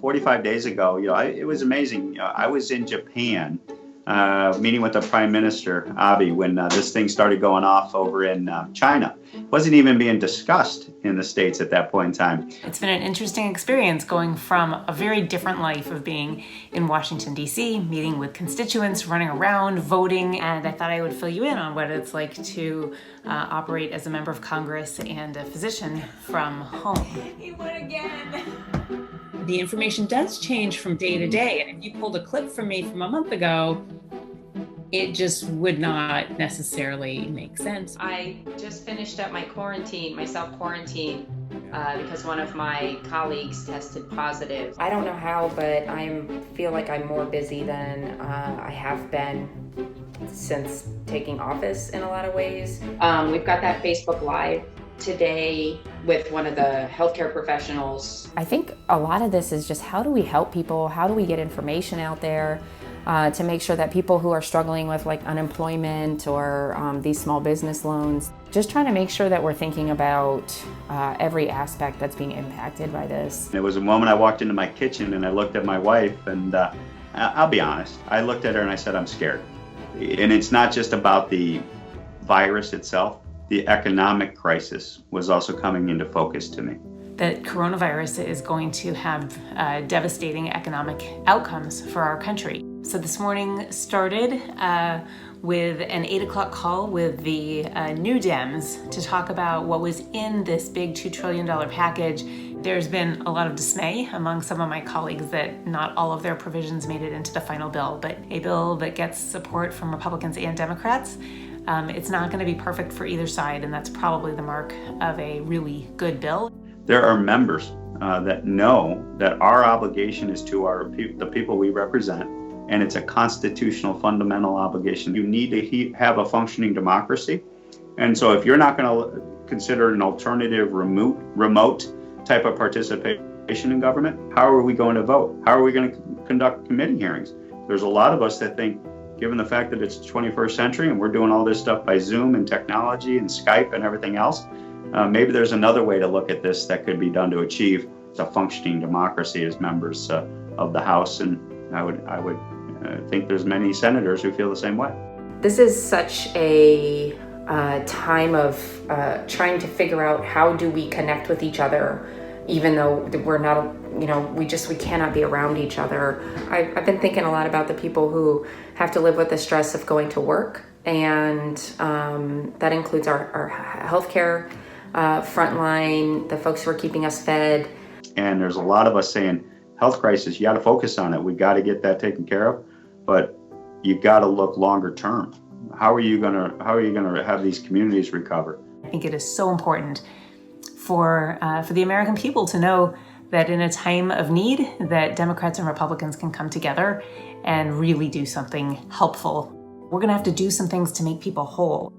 45 days ago, it was amazing. I was in Japan meeting with the Prime Minister, Abe, when this thing started going off over in China. It wasn't even being discussed in the States at that point in time. It's been an interesting experience going from a very different life of being in Washington, D.C., meeting with constituents, running around, voting, and I thought I would fill you in on what it's like to operate as a member of Congress and a physician from home. He won again! The information does change from day to day, and if you pulled a clip from me from a month ago, it just would not necessarily make sense. I just finished up my self-quarantine, because one of my colleagues tested positive. I don't know how, but I feel like I'm more busy than I have been since taking office in a lot of ways. We've got that Facebook Live today with one of the healthcare professionals. I think a lot of this is just how do we help people? How do we get information out there to make sure that people who are struggling with like unemployment or these small business loans, just trying to make sure that we're thinking about every aspect that's being impacted by this. It was a moment I walked into my kitchen and I looked at my wife and I'll be honest, I looked at her and I said, I'm scared. And it's not just about the virus itself. The economic crisis was also coming into focus to me. That coronavirus is going to have devastating economic outcomes for our country. So this morning started with an 8 o'clock call with the New Dems to talk about what was in this big $2 trillion package. There's been a lot of dismay among some of my colleagues that not all of their provisions made it into the final bill, but a bill that gets support from Republicans and Democrats. It's not going to be perfect for either side, and that's probably the mark of a really good bill. There are members that know that our obligation is to the people we represent, and it's a constitutional fundamental obligation. You need to have a functioning democracy. And so if you're not going to consider an alternative remote type of participation in government, how are we going to vote? How are we going to conduct committee hearings? There's a lot of us that think, given the fact that it's the 21st century and we're doing all this stuff by Zoom and technology and Skype and everything else, maybe there's another way to look at this that could be done to achieve a functioning democracy as members of the House. And I would think there's many senators who feel the same way. This is such a time of trying to figure out how do we connect with each other, even though we're not, we cannot be around each other. I've been thinking a lot about the people who have to live with the stress of going to work, and that includes our healthcare frontline, the folks who are keeping us fed. And there's a lot of us saying, health crisis, you got to focus on it. We got to get that taken care of, but you got to look longer term. How are you gonna have these communities recover? I think it is so important for the American people to know that in a time of need, that Democrats and Republicans can come together and really do something helpful. We're going to have to do some things to make people whole.